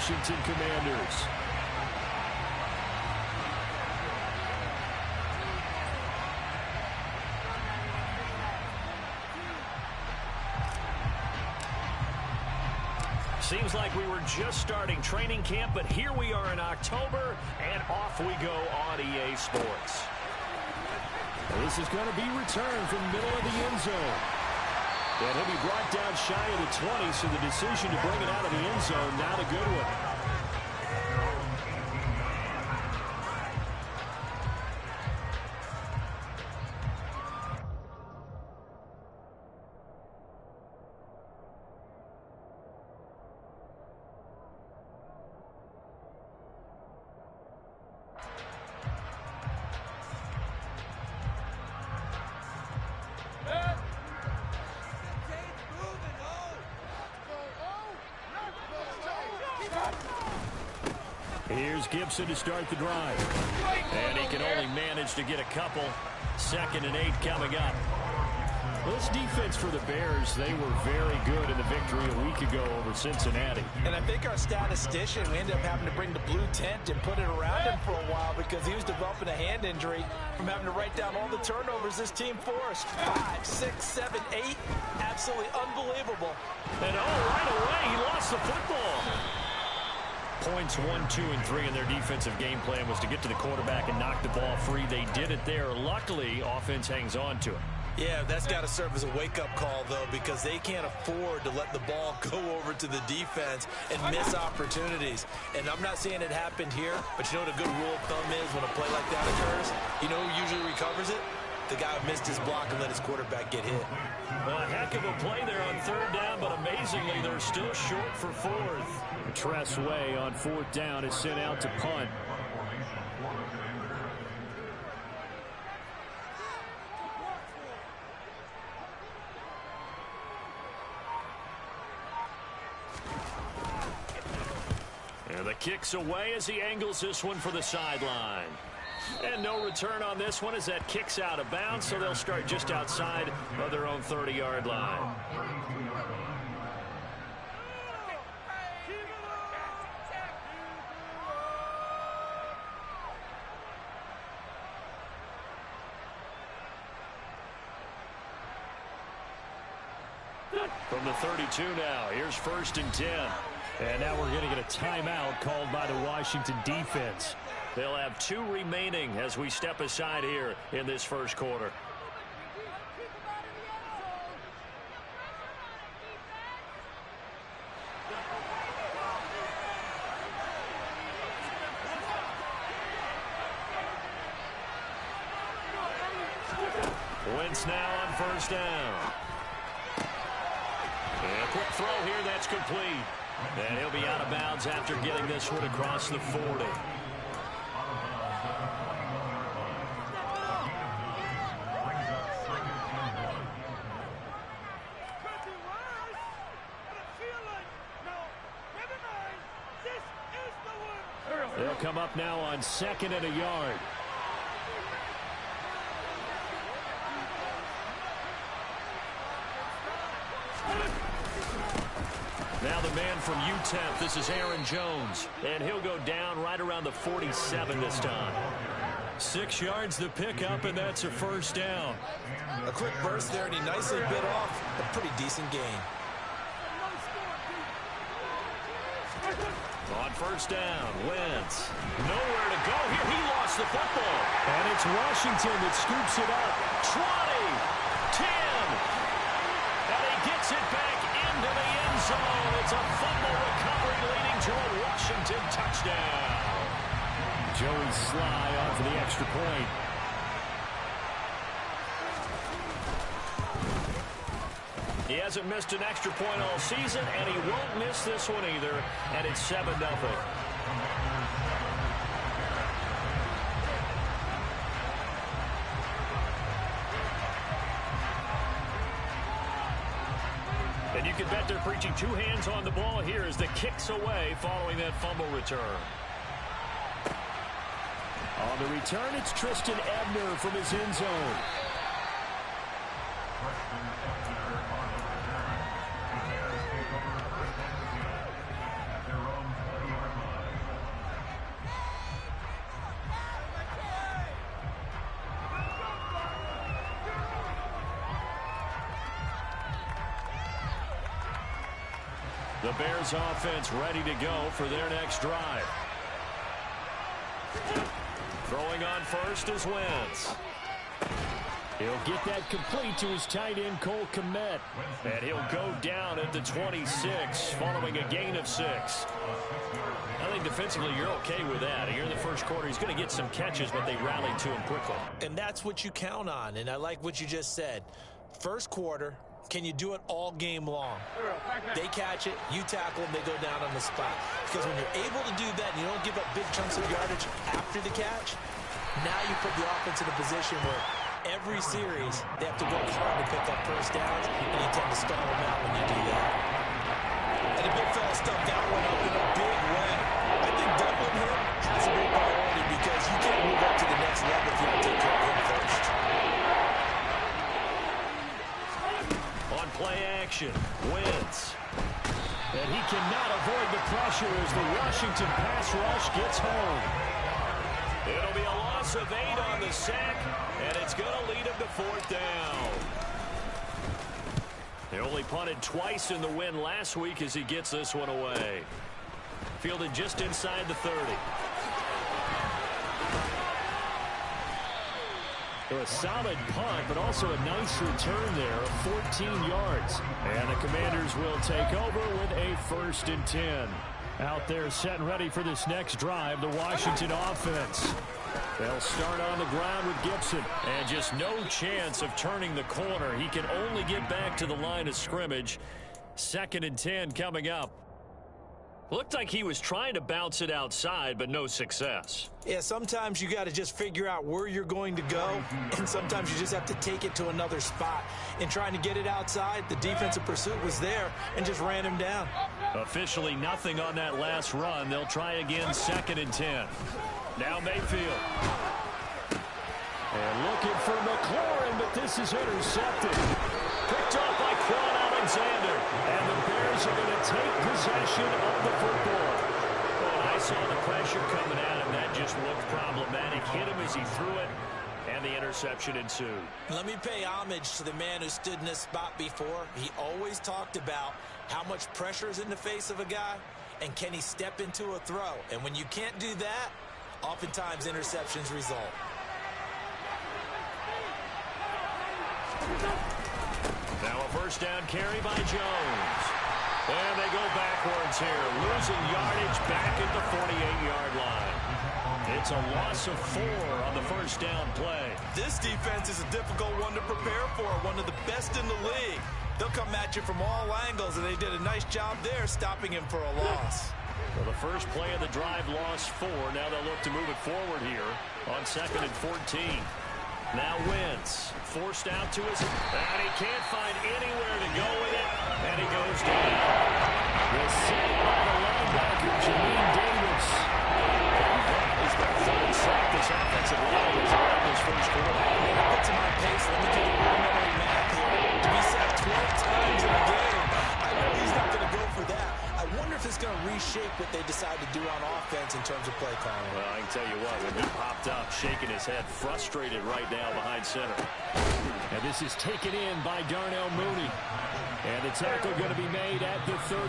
Washington Commanders. Seems like we were just starting training camp, but here we are in October, and off we go on EA Sports. This is going to be returned from the middle of the end zone. And he'll be brought down shy of the 20, so the decision to bring it out of the end zone, not a good one. Here's Gibson to start the drive. And he can only manage to get a couple. 2nd and 8 coming up. Well, this defense for the Bears, they were very good in the victory a week ago over Cincinnati. And I think our statistician, we ended up having to bring the blue tent and put it around him for a while because he was developing a hand injury from having to write down all the turnovers this team forced. 5, 6, 7, 8. Absolutely unbelievable. And right away, he lost the football. Points 1, 2, and 3 in their defensive game plan was to get to the quarterback and knock the ball free. They did it there. Luckily, offense hangs on to it. Yeah, that's got to serve as a wake-up call, though, because they can't afford to let the ball go over to the defense and miss opportunities. And I'm not saying it happened here, but you know what a good rule of thumb is when a play like that occurs? You know who usually recovers it? The guy who missed his block and let his quarterback get hit. Well, a heck of a play there on 3rd down, but amazingly, they're still short for 4th. Tress Way on 4th down is sent out to punt. And the kick's away as he angles this one for the sideline. And no return on this one as that kicks out of bounds, so they'll start just outside of their own 30-yard line. From the 32 now, here's 1st and 10. And now we're going to get a timeout called by the Washington defense. They'll have 2 remaining as we step aside here in this first quarter. Wentz now on 1st down. And a quick throw here, that's complete. And he'll be out of bounds after getting this one across the 40. They'll come up now on 2nd and a yard. Now the man from UTEP, this is Aaron Jones. And he'll go down right around the 47 this time. 6 yards the pickup, and that's a 1st down. A quick burst there, and he nicely bit off a pretty decent gain. On 1st down, Wentz. Nowhere to go here. He lost the football. And it's Washington that scoops it up. 20, 10. And he gets it back into the end zone. It's a fumble recovery leading to a Washington touchdown. Joey Sly on for the extra point. He hasn't missed an extra point all season, and he won't miss this one either, and it's 7-0. And you can bet they're preaching 2 hands on the ball here as the kick's away following that fumble return. On the return, it's Tristan Ebner from his end zone. The Bears offense ready to go for their next drive. Throwing on first is Wentz. He'll get that complete to his tight end, Cole Kmet. And he'll go down at the 26 following a gain of 6. I think defensively you're okay with that. Here in the first quarter, he's going to get some catches, but they rallied to him quickly. And that's what you count on, and I like what you just said. First quarter, can you do it all game long? They catch it, you tackle them, they go down on the spot. Because when you're able to do that and you don't give up big chunks of yardage after the catch, now you put the offense in a position where every series they have to work hard to pick up first downs, and you tend to stall them out when you do that. And the big fella stuffed that one up in a big way. I think doubling him has a big priority because you can't move up to the next level if you don't take care of him first. On play action, Wentz. And he cannot avoid the pressure as the Washington pass rush gets home. It'll be a loss of 8 on the sack, and it's going to lead him to 4th down. They only punted twice in the win last week as he gets this one away. Fielded just inside the 30. So a solid punt, but also a nice return there of 14 yards. And the Commanders will take over with a 1st and 10. Out there set and ready for this next drive, the Washington offense. They'll start on the ground with Gibson. And just no chance of turning the corner. He can only get back to the line of scrimmage. 2nd and 10 coming up. Looked like he was trying to bounce it outside, but no success. Yeah, sometimes you got to just figure out where you're going to go, and sometimes you just have to take it to another spot. In trying to get it outside, the defensive pursuit was there and just ran him down. Officially nothing on that last run. They'll try again, 2nd and 10. Now Mayfield. And looking for McLaurin, but this is intercepted. Picked up by Quan Alexander. And the Bears are going to take possession of the football. Well, I saw the pressure coming at him. That just looked problematic. Hit him as he threw it, and the interception ensued. Let me pay homage to the man who stood in this spot before. He always talked about how much pressure is in the face of a guy, and can he step into a throw. And when you can't do that, oftentimes interceptions result. Now a 1st down carry by Jones. And they go backwards here, losing yardage back at the 48-yard line. It's a loss of 4 on the 1st down play. This defense is a difficult one to prepare for, one of the best in the league. They'll come at you from all angles, and they did a nice job there stopping him for a loss. Well, the first play of the drive lost 4. Now they'll look to move it forward here on 2nd and 14. Now Wentz forced out to his, and he can't find anywhere to go with it, and he goes down. The sack by the linebacker, Jamin Davis. That is the 3rd sack this offensive line has had this first quarter. That puts him on pace. Let me do the preliminary math here. To be sacked 12 times in a game, I know he's not going to go for that. I wonder if it's going to reshape what they decide to do on offense in terms of play calling. Well, I can tell you what, when he popped up, shaking his head, frustrated right now behind center. And this is taken in by Darnell Mooney. And the tackle going to be made at the 38.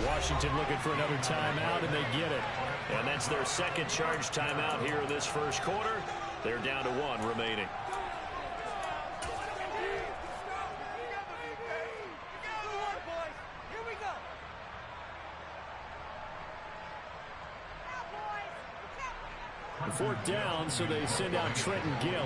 Washington looking for another timeout, and they get it. And that's their 2nd charge timeout here in this first quarter. They're down to 1 remaining. Fourth down, so they send out Trenton Gill.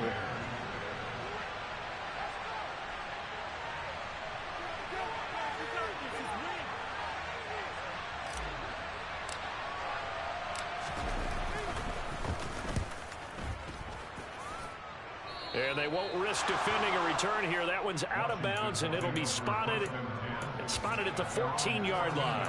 And they won't risk defending a return here. That one's out of bounds, and it'll be spotted at the 14-yard line.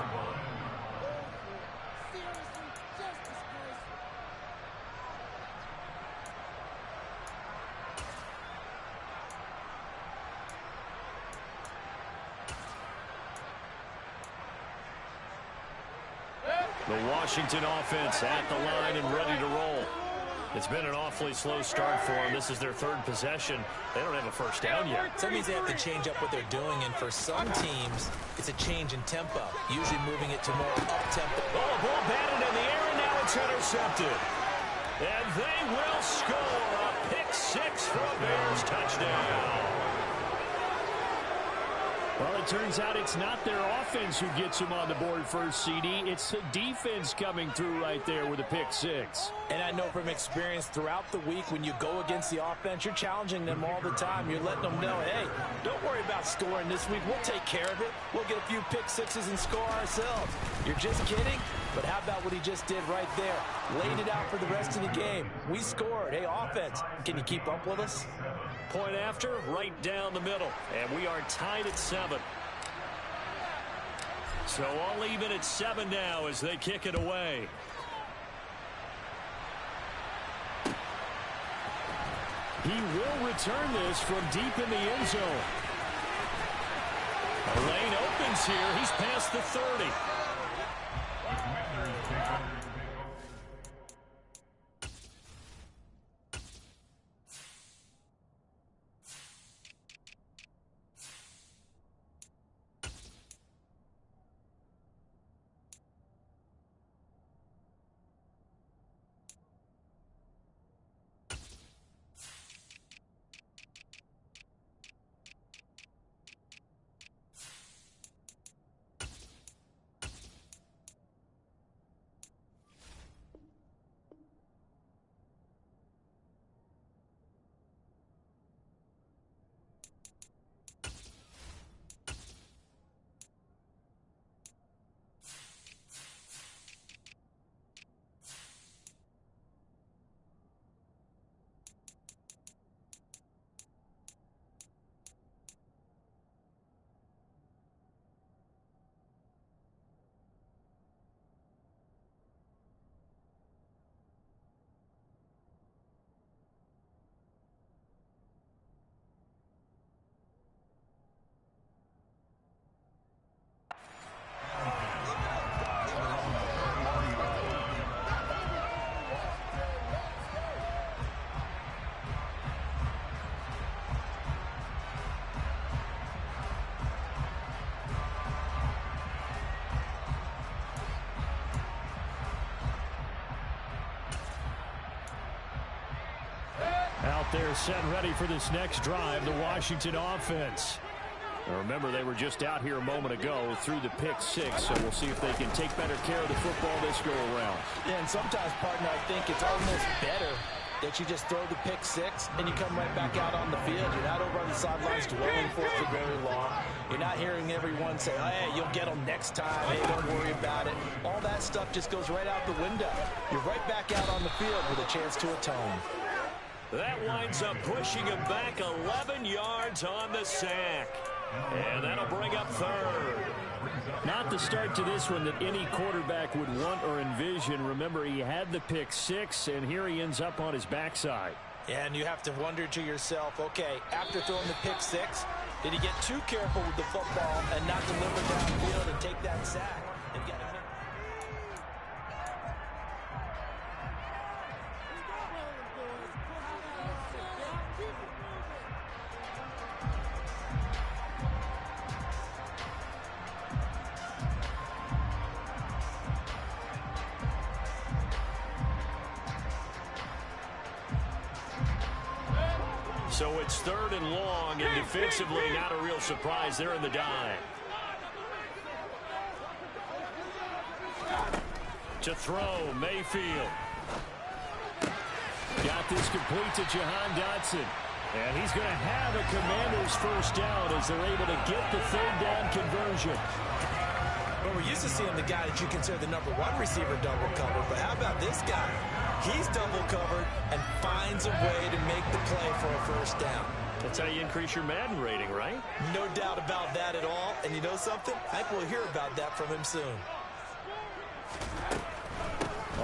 The Washington offense at the line and ready to roll. It's been an awfully slow start for them. This is their third possession. They don't have a first down yet. So that means they have to change up what they're doing, and for some teams, it's a change in tempo, usually moving it to more up-tempo. Oh, a ball batted in the air, and now it's intercepted. And they will score a pick six for a Bears touchdown. Well, it turns out it's not their offense who gets them on the board first, CD. It's the defense coming through right there with a pick six. And I know from experience throughout the week, when you go against the offense, you're challenging them all the time. You're letting them know, hey, don't worry about scoring this week. We'll take care of it. We'll get a few pick sixes and score ourselves. You're just kidding? But how about what he just did right there? Laid it out for the rest of the game. We scored. Hey, offense, can you keep up with us? Point after, right down the middle. And we are tied at 7. So all even at 7 now as they kick it away. He will return this from deep in the end zone. A lane opens here. He's past the 30. Out there set ready for this next drive, the Washington offense. Now remember, they were just out here a moment ago through the pick six, so we'll see if they can take better care of the football this go around. Yeah, and sometimes, partner, I think it's almost better that you just throw the pick six and you come right back out on the field. You're not over on the sidelines dwelling for it for very long. You're not hearing everyone say, hey, you'll get them next time. Hey, don't worry about it. All that stuff just goes right out the window. You're right back out on the field with a chance to atone. That winds up pushing him back 11 yards on the sack. And that'll bring up third. Not the start to this one that any quarterback would want or envision. Remember, he had the pick six, and here he ends up on his backside. And you have to wonder to yourself, okay, after throwing the pick six, did he get too careful with the football and not deliver downfield and take that sack? They've got to So it's third and long, and defensively not a real surprise. They're in the dive. To throw, Mayfield. Got this complete to Jahan Dotson. And he's going to have a Commanders first down as they're able to get the third down conversion. Well, we're used to seeing the guy that you consider the #1 receiver double covered, but how about this guy? He's double covered and finds a way to make the play for a first down. That's how you increase your Madden rating, right? No doubt about that at all. And you know something? I think we'll hear about that from him soon.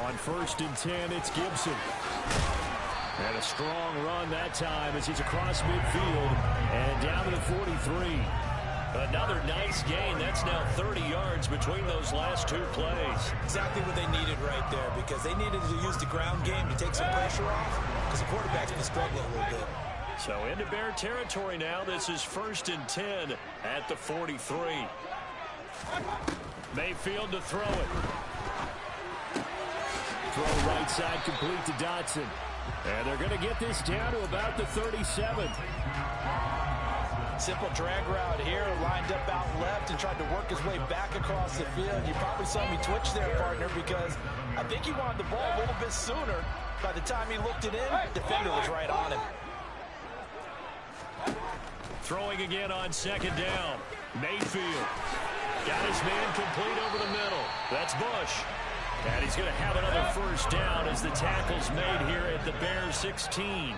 On 1st and 10, it's Gibson. And a strong run that time as he's across midfield and down to the 43. Another nice gain. That's now 30 yards between those last two plays. Exactly what they needed right there, because they needed to use the ground game to take some pressure off, because the quarterback's been struggling a little bit. So into Bear territory now. This is 1st and 10 at the 43. Mayfield to throw it. Throw right side complete to Dotson. And they're going to get this down to about the 37. Simple drag route here, lined up out left and tried to work his way back across the field. You probably saw me twitch there, partner, because I think he wanted the ball a little bit sooner. By the time he looked it in, the defender was right on him. Throwing again on 2nd down. Mayfield got his man complete over the middle. That's Bush. And he's going to have another 1st down as the tackle's made here at the Bears 16.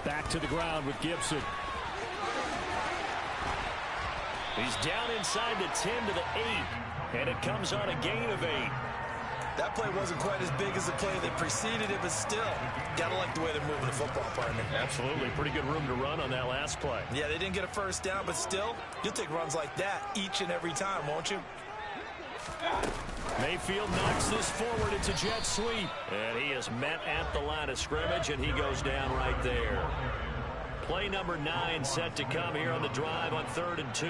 Back to the ground with Gibson. He's down inside the 10 to the 8, and it comes on a gain of 8. That play wasn't quite as big as the play that preceded it, but still, gotta like the way they're moving the football, partner. Absolutely. Pretty good room to run on that last play. Yeah, they didn't get a 1st down, but still, you'll take runs like that each and every time, won't you? Mayfield knocks this forward. It's a jet sweep. And he is met at the line of scrimmage, and he goes down right there. Play number 9 set to come here on the drive on 3rd and 2.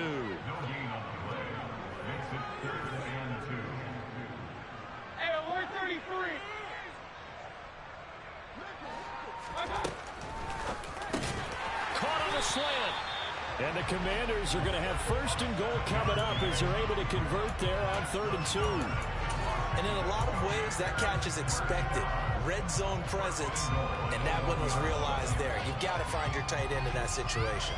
Caught on the slant. And the Commanders are going to have 1st and goal coming up as they're able to convert there on 3rd and 2. And in a lot of ways, that catch is expected. Red zone presence, and that one was realized there. You've got to find your tight end in that situation.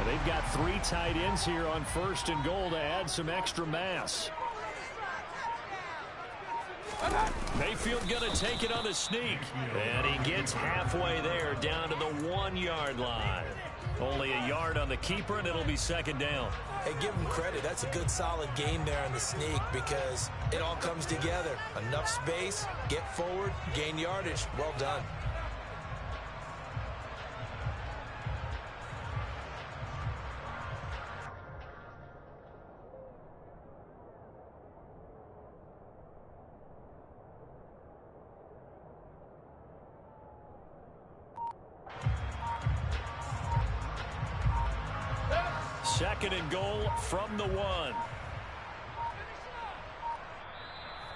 They've got 3 tight ends here on 1st and goal to add some extra mass. Mayfield going to take it on the sneak. And he gets halfway there down to the 1-yard line. Only a yard on the keeper, and it'll be 2nd down. Hey, give him credit. That's a good, solid game there on the sneak because it all comes together. Enough space, get forward, gain yardage. Well done. Second and goal from the 1.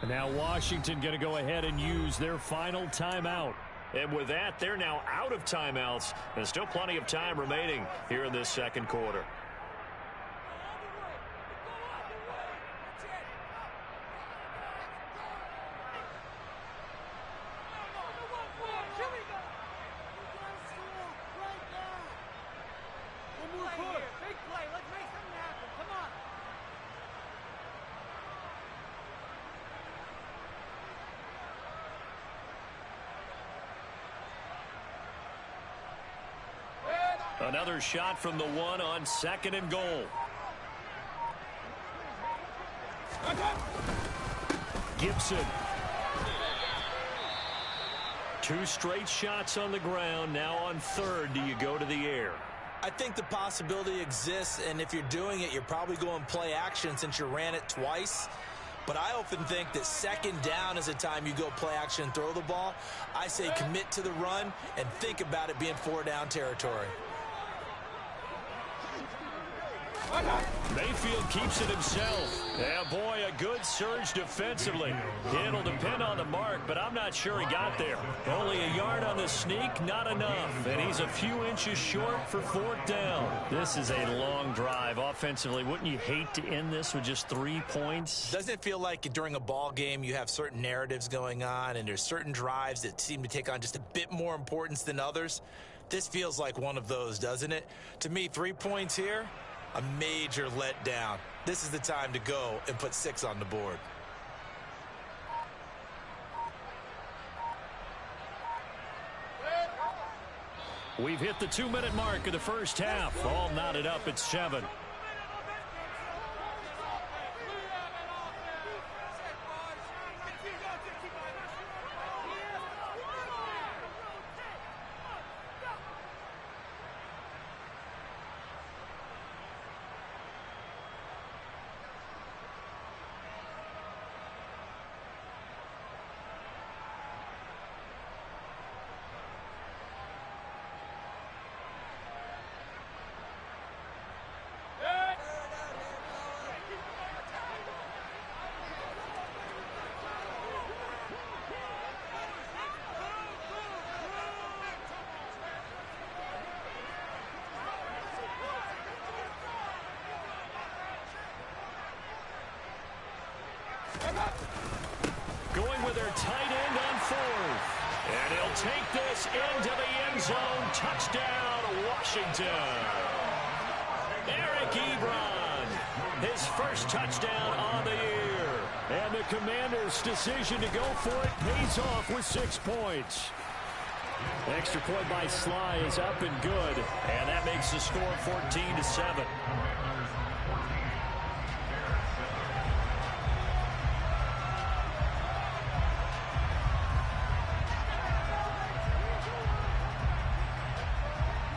And now Washington going to go ahead and use their final timeout. And with that, they're now out of timeouts. There's still plenty of time remaining here in this 2nd quarter. Another shot from the 1 on 2nd and goal. Gibson. 2 straight shots on the ground. Now on 3rd, do you go to the air? I think the possibility exists, and if you're doing it, you're probably going play action since you ran it twice. But I often think that 2nd down is a time you go play action and throw the ball. I say commit to the run and think about it being 4-down territory. Mayfield keeps it himself. Yeah, boy, a good surge defensively. It'll depend on the mark, but I'm not sure he got there. Only a yard on the sneak, not enough. And he's a few inches short for 4th down. This is a long drive offensively. Wouldn't you hate to end this with just 3 points? Doesn't it feel like during a ball game you have certain narratives going on and there's certain drives that seem to take on just a bit more importance than others? This feels like one of those, doesn't it? To me, 3 points here, a major letdown. This is the time to go and put 6 on the board. We've hit the 2-minute mark of the first half. All knotted up at 7. Going with their tight end on 4th. And he'll take this into the end zone. Touchdown, Washington. Eric Ebron, his first touchdown on the year. And the Commanders' decision to go for it pays off with 6 points. Extra point by Sly is up and good. And that makes the score 14-7.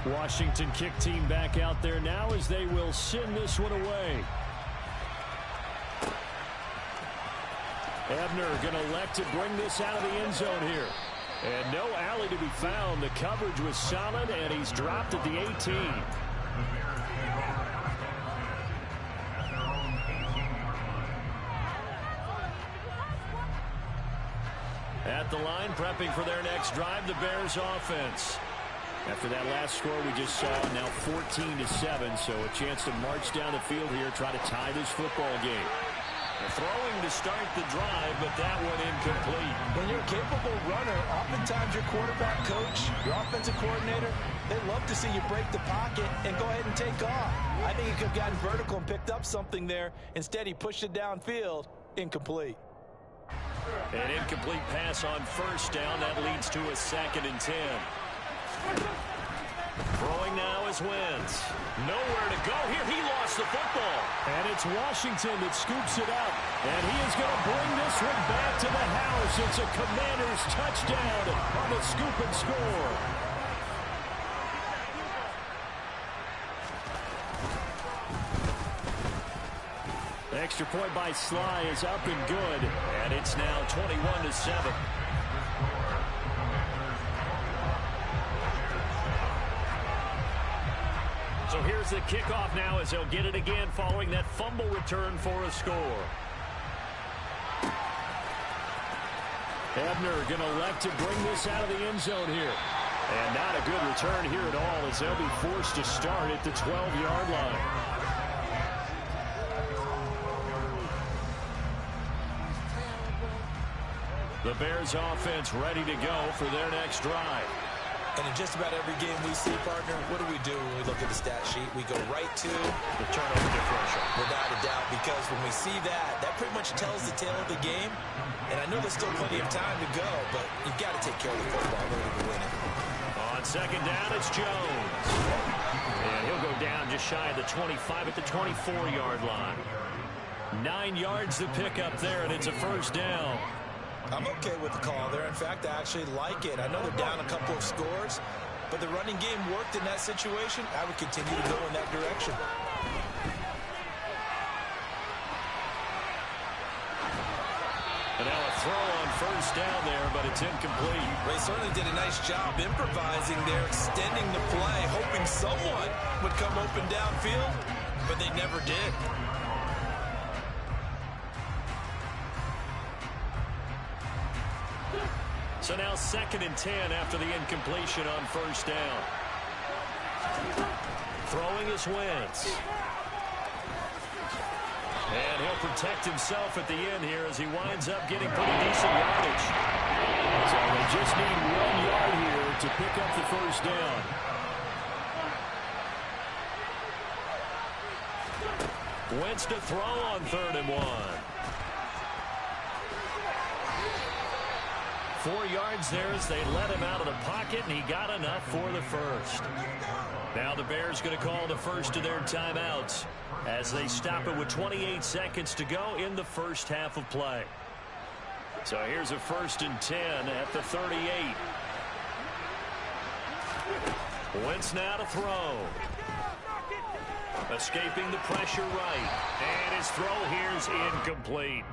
Washington kick team back out there now as they will send this one away. Ebner going to elect to bring this out of the end zone here. And no alley to be found. The coverage was solid, and he's dropped at the 18. At the line, prepping for their next drive, the Bears offense. After that last score we just saw, now 14-7, so a chance to march down the field here, try to tie this football game. Throwing to start the drive, but that one incomplete. When you're a capable runner, oftentimes your quarterback coach, your offensive coordinator, they love to see you break the pocket and go ahead and take off. I think he could have gotten vertical and picked up something there. Instead, he pushed it downfield. Incomplete. An incomplete pass on first down. That leads to a 2nd and 10. Throwing now is Wentz. Nowhere to go here. He lost the football. And it's Washington that scoops it up. And he is going to bring this one back to the house. It's a Commanders touchdown on the scoop and score. Extra point by Sly is up and good. And it's now 21-7. So here's the kickoff now as they'll get it again following that fumble return for a score. Ebner going to elect to bring this out of the end zone here. And not a good return here at all as they'll be forced to start at the 12-yard line. The Bears offense ready to go for their next drive. And in just about every game we see, partner, what do we do when we look at the stat sheet? We go right to the turnover differential. Without a doubt, because when we see that, that pretty much tells the tale of the game. And I know there's still plenty of time to go, but you've got to take care of the football in order to win it. On 2nd down, it's Jones. And he'll go down just shy of the 25 at the 24-yard line. 9 yards to pick up there, and it's a first down. I'm okay with the call there. In fact, I actually like it. I know they're down a couple of scores, but the running game worked in that situation. I would continue to go in that direction. And now a throw on first down there, but it's incomplete. They certainly did a nice job improvising there, extending the play, hoping someone would come open downfield, but they never did. So now 2nd and 10 after the incompletion on first down. Throwing is Wentz. And he'll protect himself at the end here as he winds up getting pretty decent yardage. So they just need 1 yard here to pick up the first down. Wentz to throw on 3rd and 1. 4 yards there as they let him out of the pocket, and he got enough for the first. Now the Bears going to call the first of their timeouts as they stop it with 28 seconds to go in the first half of play. So here's a 1st and 10 at the 38. Wentz now to throw. Escaping the pressure right. And his throw here is incomplete.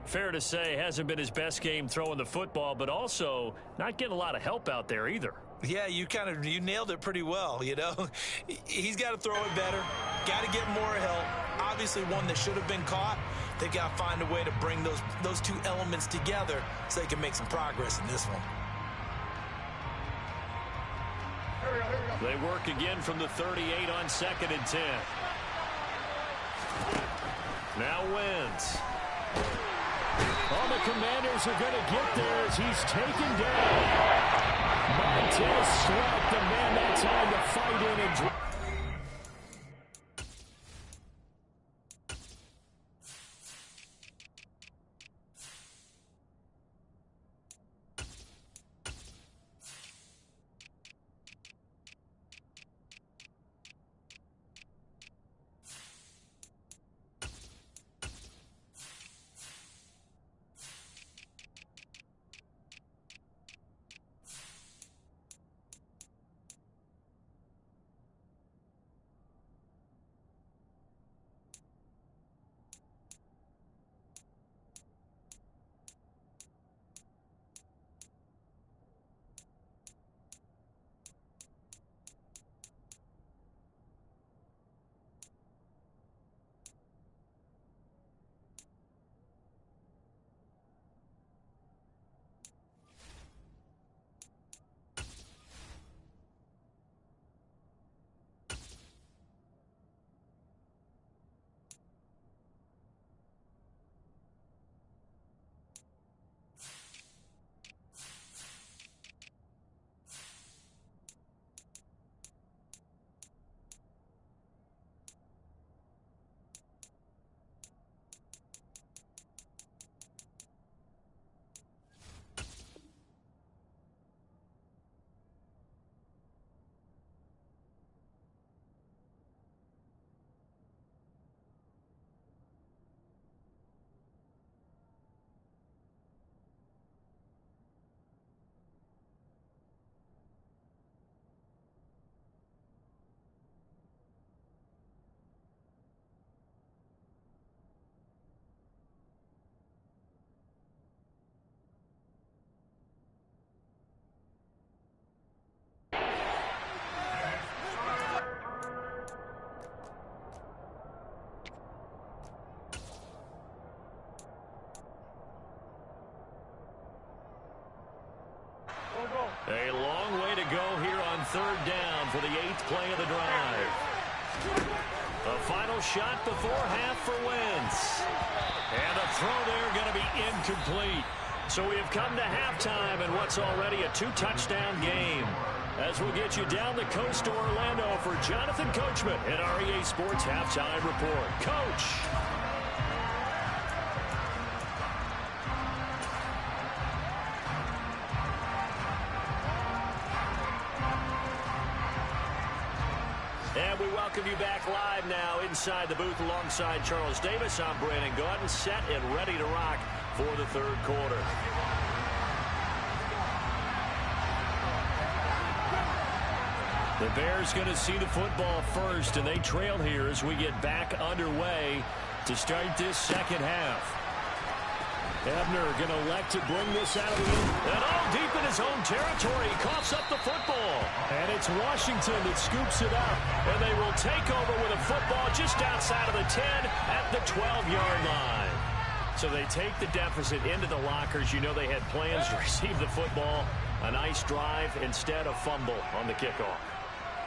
Fair to say, hasn't been his best game throwing the football, but also not getting a lot of help out there either. Yeah, you nailed it pretty well, you know. He's got to throw it better, got to get more help. Obviously one that should have been caught. They got to find a way to bring those two elements together so they can make some progress in this one. They work again from the 38 on 2nd and 10. Now Wentz. Oh, the Commanders are going to get there as he's taken down. Montez Sweat, the man that time to fight in and drive. A long way to go here on 3rd down for the 8th play of the drive. A final shot before half for Wentz. And a throw there going to be incomplete. So we have come to halftime in what's already a 2-touchdown game. As we'll get you down the coast to Orlando for Jonathan Coachman at our EA Sports Halftime Report. Coach. And we welcome you back live now inside the booth alongside Charles Davis. I'm Brandon Gaudin, set and ready to rock for the 3rd quarter. The Bears going to see the football first, and they trail here as we get back underway to start this 2nd half. Ebner going to elect to bring this out of the end. And deep in his own territory, he coughs up the football. And it's Washington that scoops it up. And they will take over with a football just outside of the 10 at the 12-yard line. So they take the deficit into the lockers. You know they had plans to receive the football. A nice drive, instead a fumble on the kickoff.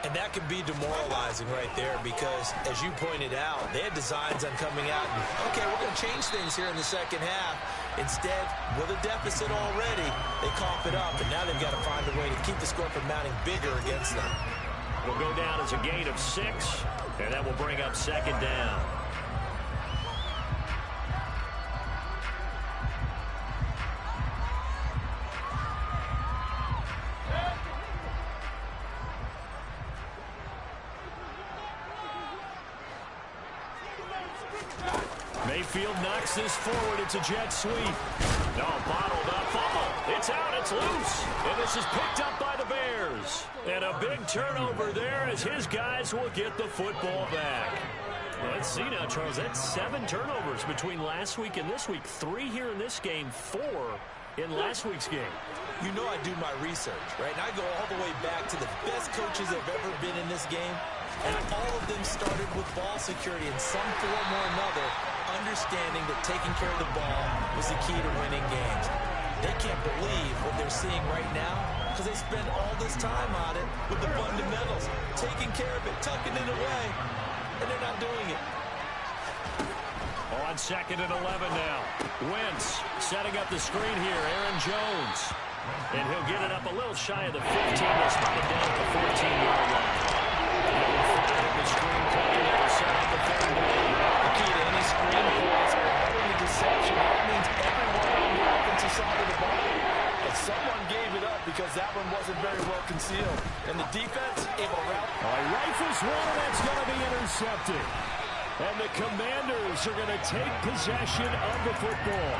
And that can be demoralizing right there because, as you pointed out, they had designs on coming out and, okay, we're going to change things here in the 2nd half. Instead, with a deficit already, they cough it up, and now they've got to find a way to keep the score from mounting bigger against them. Will go down as a gain of 6, and that will bring up 2nd down. backfield, knocks this forward. It's a jet sweep. No, bottled up. Fumble. It's out. It's loose. And this is picked up by the Bears. And a big turnover there as his guys will get the football back. Let's see now, Charles. That's 7 turnovers between last week and this week. 3 here in this game, 4 in last week's game. You know I do my research, right? And I go all the way back to the best coaches that have ever been in this game. And all of them started with ball security in some form or another, understanding that taking care of the ball was the key to winning games. They can't believe what they're seeing right now because they spend all this time on it with the fundamentals, taking care of it, tucking it away, and they're not doing it. On 2nd and 11 now. Wentz setting up the screen here. Aaron Jones. And he'll get it up a little shy of the 15. They'll spot it down at the 14-yard line. The screen coming out, set up the third down. The key to any screen play is utterly deception. That means everyone on the offensive side of the ball. But someone gave it up because that one wasn't very well concealed. And the defense able to route. Rifles one, and that's going to be intercepted. And the Commanders are going to take possession of the football.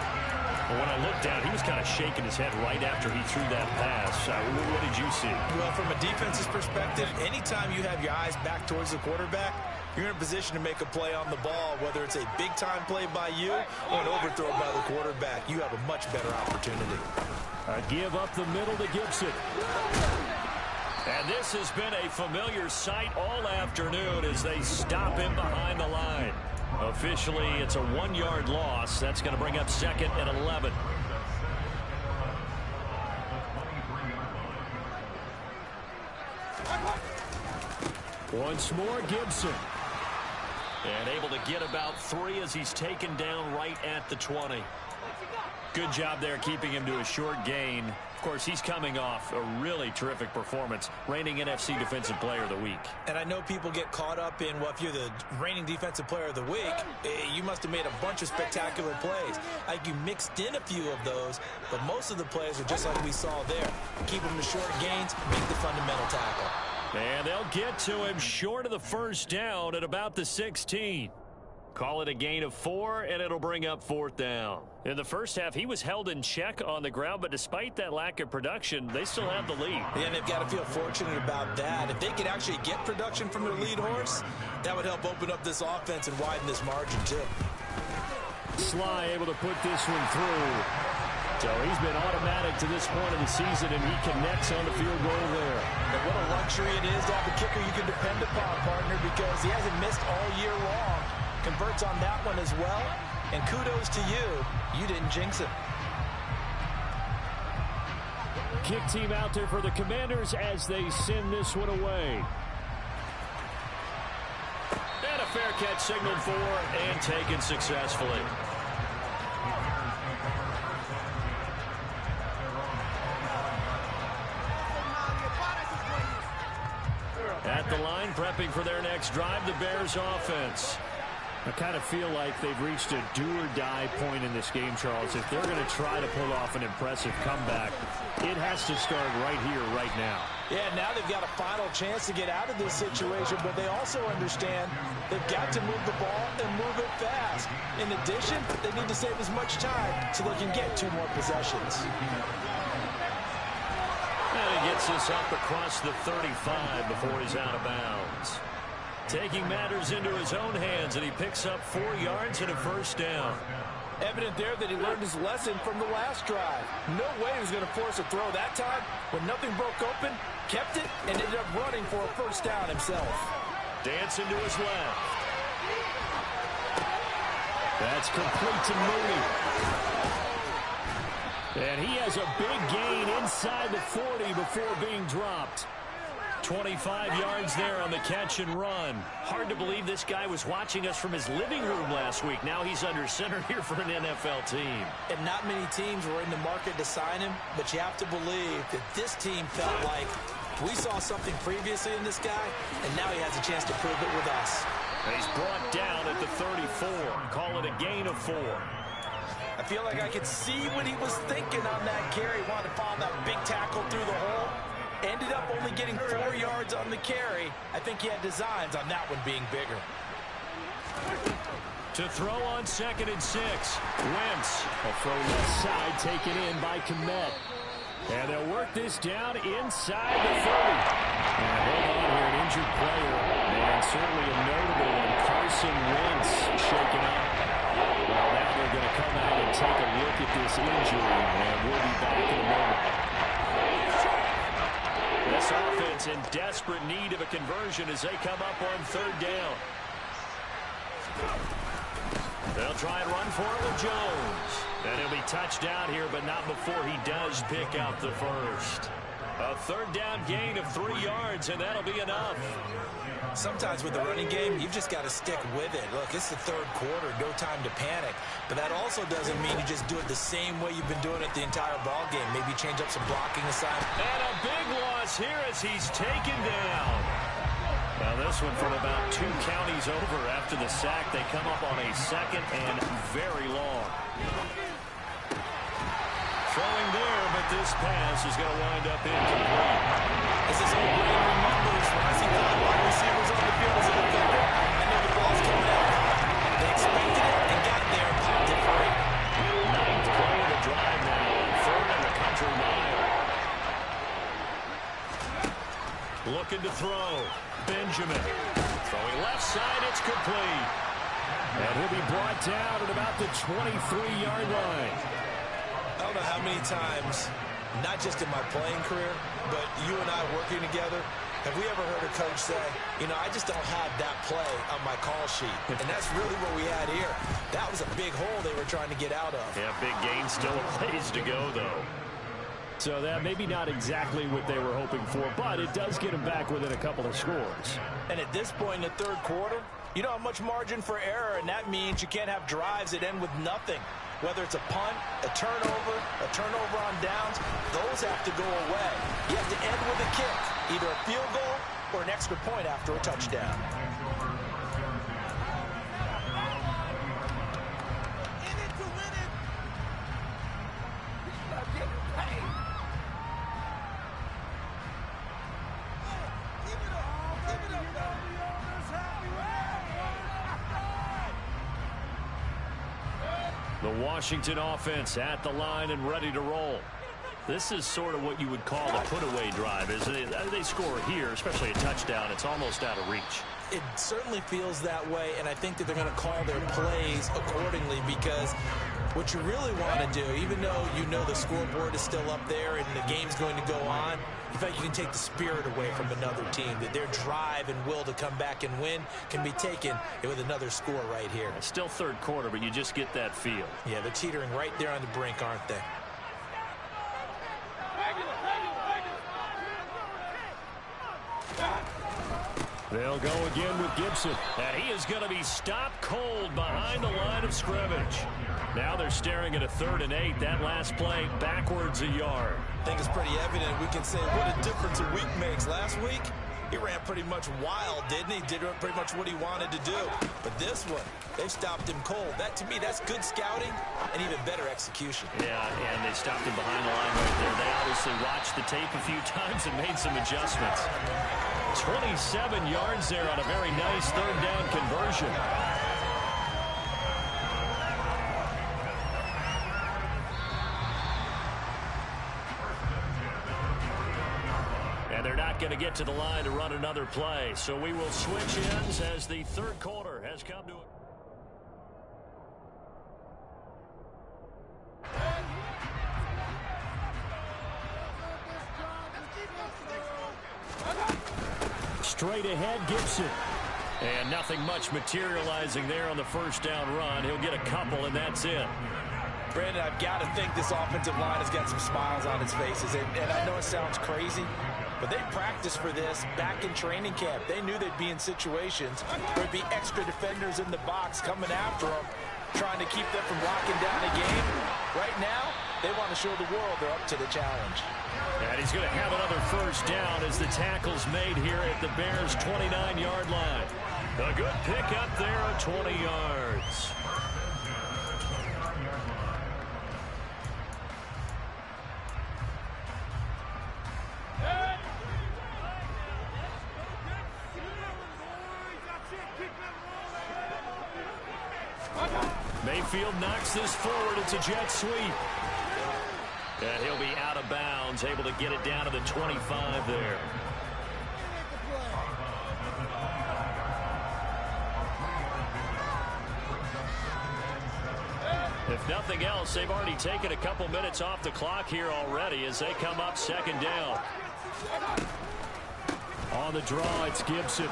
Well, when I looked down, he was kind of shaking his head right after he threw that pass. What did you see? Well, from a defense's perspective, anytime you have your eyes back towards the quarterback, you're in a position to make a play on the ball, whether it's a big-time play by you or an overthrow by the quarterback. You have a much better opportunity. A give up the middle to Gibson. And this has been a familiar sight all afternoon as they stop him behind the line. Officially, it's a 1-yard loss. That's going to bring up 2nd and 11. Once more, Gibson. And able to get about 3 as he's taken down right at the 20. Good job there keeping him to a short gain. Of course, he's coming off a really terrific performance, reigning NFC Defensive Player of the Week. And I know people get caught up in, well, if you're the reigning Defensive Player of the Week, you must have made a bunch of spectacular plays. Like you mixed in a few of those, but most of the plays are just like we saw there. Keep them to short gains, make the fundamental tackle. And they'll get to him short of the first down at about the 16. Call it a gain of 4, and it'll bring up 4th down. In the first half, he was held in check on the ground, but despite that lack of production, they still have the lead. And they've got to feel fortunate about that. If they could actually get production from their lead horse, that would help open up this offense and widen this margin, too. Sly able to put this one through. So he's been automatic to this point of the season, and he connects on the field goal there. And what a luxury it is to have a kicker you can depend upon, partner, because he hasn't missed all year long. Converts on that one as well. And kudos to you. You didn't jinx it. Kick team out there for the Commanders as they send this one away. And a fair catch signaled for and taken successfully. At the line, prepping for their next drive, the Bears offense. I kind of feel like they've reached a do-or-die point in this game, Charles. If they're going to try to pull off an impressive comeback, it has to start right here, right now. Yeah, now they've got a final chance to get out of this situation, but they also understand they've got to move the ball and move it fast. In addition, they need to save as much time so they can get 2 more possessions. And he gets this up across the 35 before he's out of bounds. Taking matters into his own hands, and he picks up 4 yards and a first down. Evident there that he learned his lesson from the last drive. No way he was going to force a throw that time. When nothing broke open, kept it, and ended up running for a first down himself. Dancing to his left. That's complete to Mooney. And he has a big gain inside the 40 before being dropped. 25 yards there on the catch and run. Hard to believe this guy was watching us from his living room last week. Now he's under center here for an NFL team. And not many teams were in the market to sign him, but you have to believe that this team felt like we saw something previously in this guy, and now he has a chance to prove it with us. And he's brought down at the 34. Call it a gain of 4. I feel like I could see what he was thinking on that carry. Wanted to follow that big tackle through the hole. Ended up only getting 4 yards on the carry. I think he had designs on that one being bigger. To throw on 2nd and 6. Wentz. A throw left side taken in by Kmet. And they'll work this down inside the 30. And hold on here, an injured player. And certainly a notable one, Carson Wentz, shaken up. Well, now they're going to come out and take a look at this injury. And we'll be back in a moment. This offense in desperate need of a conversion as they come up on 3rd down. They'll try and run for it with Jones. And he'll be touched down here, but not before he does pick up the first. A 3rd down gain of 3 yards, and that'll be enough. Sometimes with the running game, you've just got to stick with it. Look, it's the 3rd quarter, no time to panic. But that also doesn't mean you just do it the same way you've been doing it the entire ball game. Maybe change up some blocking assignments. And a big loss here as he's taken down. Now this one from about 2 counties over after the sack. They come up on a 2nd and very long. Throwing there, but this pass is going to wind up incomplete. As this old brain remembers, when I see 5 wide receivers on the field as a defender, I know the ball's coming out. They expected it and got there and popped it free. 9th play of the drive now, 3rd in the country mile. Looking to throw. Benjamin. Throwing left side, it's complete. And he'll be brought down at about the 23-yard line. I don't know how many times, not just in my playing career, but you and I working together, have we ever heard a coach say, you know, I just don't have that play on my call sheet. And that's really what we had here. That was a big hole they were trying to get out of. Yeah, big gain, still a ways to go, though. So that maybe not exactly what they were hoping for, but it does get them back within a couple of scores. And at this point in the 3rd quarter, you don't have much margin for error, and that means you can't have drives that end with nothing. Whether it's a punt, a turnover on downs, those have to go away. You have to end with a kick, either a field goal or an extra point after a touchdown. The Washington offense at the line and ready to roll. This is sort of what you would call a put-away drive, isn't it? They score here, especially a touchdown. It's almost out of reach. It certainly feels that way, and I think that they're going to call their plays accordingly because what you really want to do, even though you know the scoreboard is still up there and the game's going to go on, in fact, you can take the spirit away from another team, that their drive and will to come back and win can be taken with another score right here. It's still 3rd quarter, but you just get that feel. Yeah, they're teetering right there on the brink, aren't they? They'll go again with Gibson. And he is going to be stopped cold behind the line of scrimmage. Now they're staring at a 3rd and 8. That last play backwards a yard. I think it's pretty evident. We can say what a difference a week makes. Last week, he ran pretty much wild, didn't he? Did pretty much what he wanted to do. But this one, they stopped him cold. That, to me, that's good scouting and even better execution. Yeah, and they stopped him behind the line right there. They obviously watched the tape a few times and made some adjustments. 27 yards there on a very nice 3rd down conversion. And they're not going to get to the line to run another play. So we will switch ends as the 3rd quarter has come to a... Straight ahead, Gibson. And nothing much materializing there on the 1st down run. He'll get a couple, and that's it. Brandon, I've got to think this offensive line has got some smiles on its faces. And I know it sounds crazy, but they practiced for this back in training camp. They knew they'd be in situations where there'd be extra defenders in the box coming after them, trying to keep them from locking down a game. Right now, they want to show the world they're up to the challenge. And he's going to have another 1st down as the tackle's made here at the Bears' 29-yard line. A good pickup there at 20 yards. backfield, knocks this forward. It's a jet sweep. And he'll be out of bounds, able to get it down to the 25 there. If nothing else, they've already taken a couple minutes off the clock here already as they come up second down. On the draw, it's Gibson.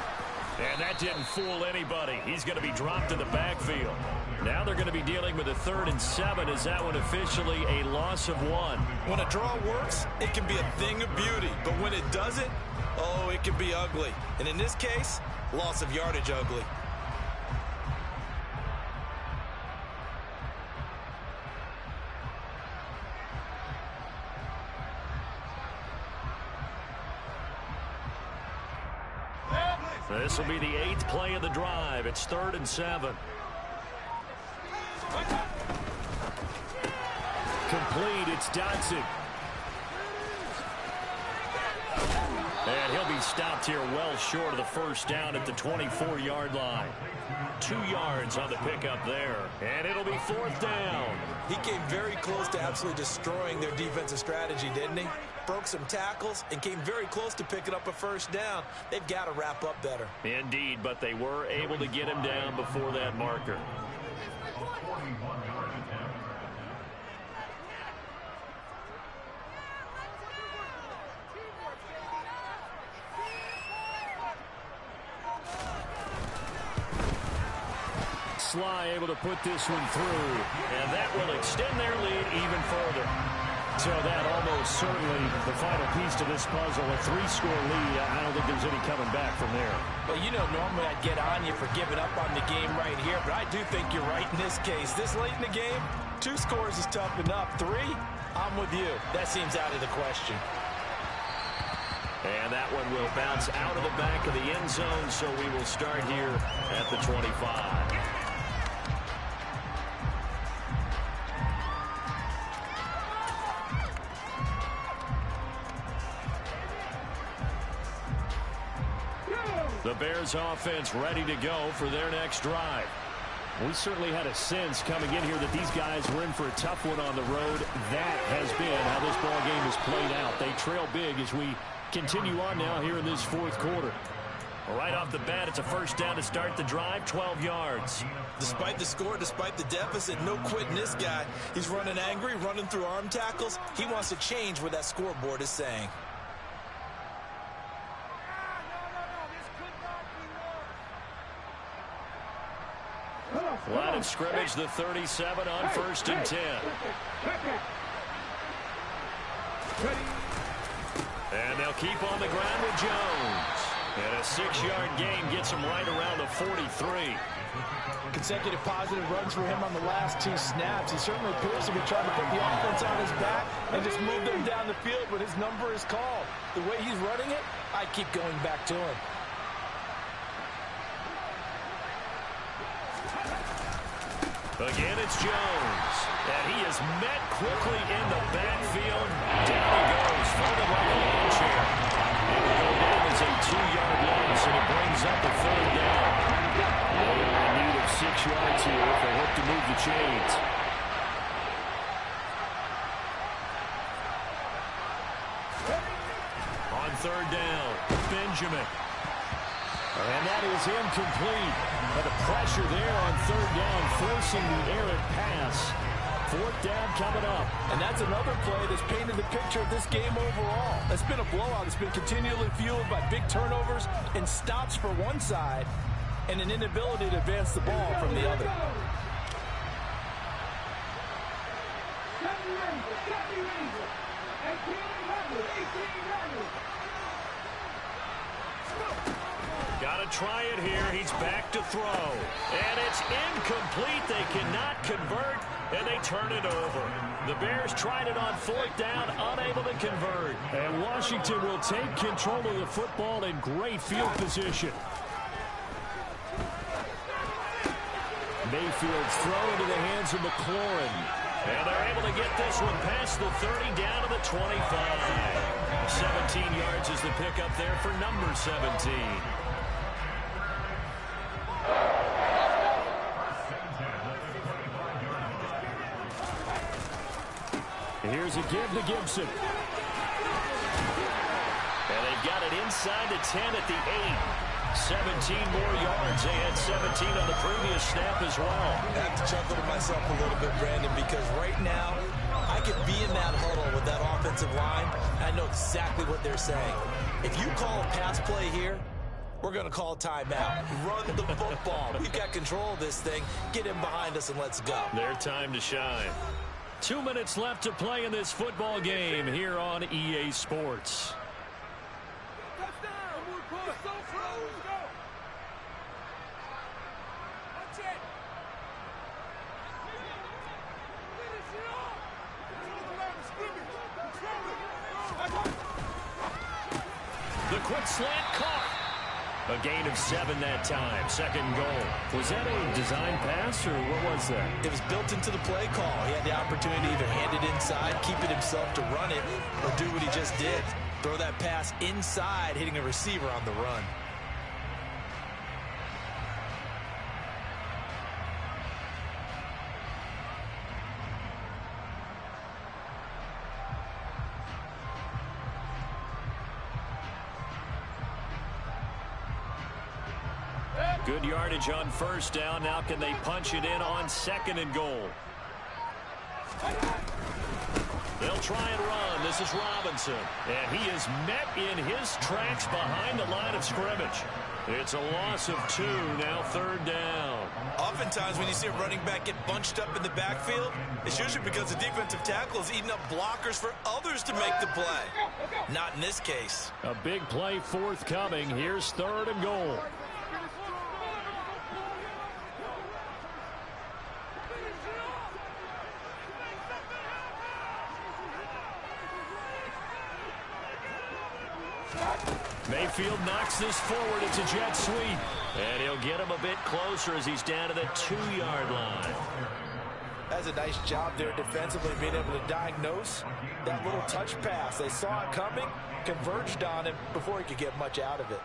And that didn't fool anybody. He's going to be dropped in the backfield. Now they're going to be dealing with a 3rd and 7. Is that one officially a loss of 1? When a draw works, it can be a thing of beauty. But when it doesn't, oh, it can be ugly. And in this case, loss of yardage ugly. This will be the 8th play of the drive. It's 3rd and 7. Complete. It's Dotson. And he'll be stopped here well short of the first down at the 24-yard line. 2 yards on the pickup there. And it'll be 4th down. He came very close to absolutely destroying their defensive strategy, didn't he? Broke some tackles and came very close to picking up a first down. They've got to wrap up better. Indeed, but they were able to get him down before that marker. Sly able to put this one through, and that will extend their lead even further. So that almost certainly the final piece to this puzzle, a 3-score lead. I don't think there's any coming back from there. Well, you know, normally I'd get on you for giving up on the game right here, but I do think you're right in this case. This late in the game, 2 scores is tough enough. 3, I'm with you. That seems out of the question. And that one will bounce out of the back of the end zone, so we will start here at the 25. The Bears offense ready to go for their next drive. We certainly had a sense coming in here that these guys were in for a tough one on the road. That has been how this ball game has played out. They trail big as we continue on now here in this 4th quarter. Right off the bat, it's a first down to start the drive, 12 yards. Despite the score, despite the deficit, no quitting this guy. He's running angry, running through arm tackles. He wants to change what that scoreboard is saying. Line of scrimmage, the 37 on 1st and 10. And they'll keep on the ground with Jones. And a 6-yard gain gets him right around the 43. Consecutive positive runs for him on the last 2 snaps. He certainly appears to be trying to put the offense on his back and just move them down the field when his number is called. The way he's running it, I keep going back to him. Again, it's Jones. And he is met quickly in the backfield. Down he goes, folded like a lawn chair. It will go down as a 2-yard loss, and it brings up a 3rd down. They're in need of 6 yards here if they hope to move the chains. On 3rd down, Benjamin. And that is incomplete. But the pressure there on 3rd down, forcing the errant pass. 4th down coming up. And that's another play that's painted the picture of this game overall. It's been a blowout. It's been continually fueled by big turnovers and stops for one side and an inability to advance the ball from the other. Got to try it here. He's back to throw. And it's incomplete. They cannot convert, and they turn it over. The Bears tried it on 4th down, unable to convert. And Washington will take control of the football in great field position. Mayfield's throw into the hands of McLaurin. And they're able to get this one past the 30 down to the 25. 17 yards is the pickup there for number 17. Here's a give to Gibson. And they've got it inside the 10 at the 8. 17 more yards. They had 17 on the previous snap as well. I have to chuckle to myself a little bit, Brandon, because right now I could be in that huddle with that offensive line. I know exactly what they're saying. If you call a pass play here, we're going to call timeout. Run the football. We've got control of this thing. Get him behind us and let's go. Their time to shine. 2 minutes left to play in this football game here on EA Sports. The quick slant caught. A gain of 7 that time. Second goal. Was that a design pass, or what was that? It was built into the play call. He had the opportunity to either hand it inside, keep it himself to run it, or do what he just did. Throw that pass inside, hitting a receiver on the run. Good yardage on first down. Now can they punch it in on second and goal? They'll try and run. This is Robinson. And he is met in his tracks behind the line of scrimmage. It's a loss of 2, now third down. Oftentimes when you see a running back get bunched up in the backfield, it's usually because the defensive tackle is eating up blockers for others to make the play. Not in this case. A big play forthcoming. Here's third and goal. Mayfield knocks this forward. It's a jet sweep. And he'll get him a bit closer as he's down to the 2-yard line. That's a nice job there defensively, being able to diagnose that little touch pass. They saw it coming, converged on him before he could get much out of it.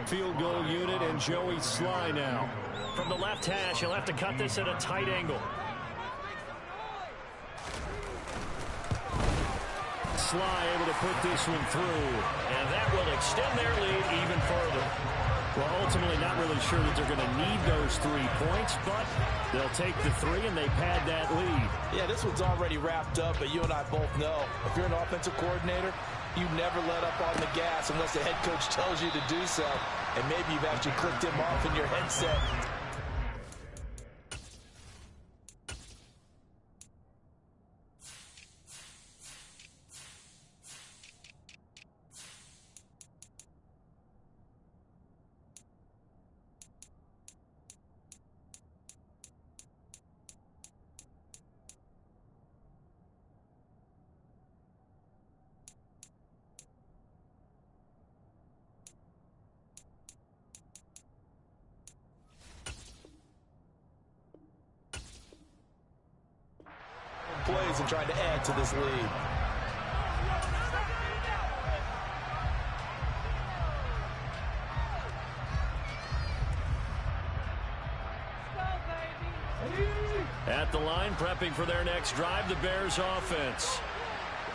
Field goal unit and Joey Sly now. From the left hash, he'll have to cut this at a tight angle. Sly able to put this one through, and that will extend their lead even further. Well, ultimately not really sure that they're going to need those 3 points, but they'll take the 3 and they pad that lead. Yeah, this one's already wrapped up, but you and I both know if you're an offensive coordinator, you never let up on the gas unless the head coach tells you to do so, and maybe you've actually clicked him off in your headset. Plays and trying to add to this lead. At the line, prepping for their next drive, the Bears offense.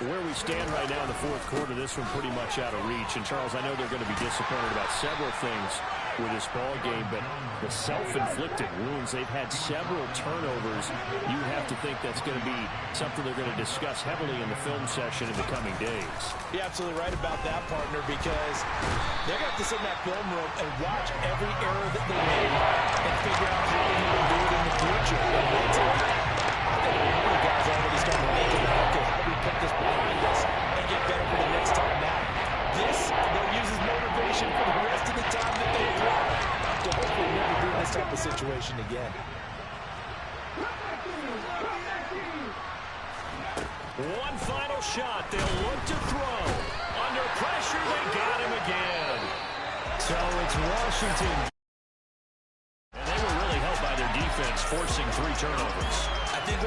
Where we stand right now in the fourth quarter, this one pretty much out of reach. And, Charles, I know they're going to be disappointed about several things with this ball game, but the self-inflicted wounds, they've had several turnovers. You have to think that's going to be something they're going to discuss heavily in the film session in the coming days. You're absolutely right about that, partner, because they're going to have to sit in that film room and watch every error that they made and figure out how they're going to do it in the future. And once it happens, I think the guys already started thinking, okay, how do we put this behind us and get better for the next time now? This, they'll use as motivation for the rest of the time that they play to hopefully never be in this type of situation again. One final shot. They'll look to throw. Under pressure, they got him again. So it's Washington. And they were really helped by their defense forcing 3 turnovers. I think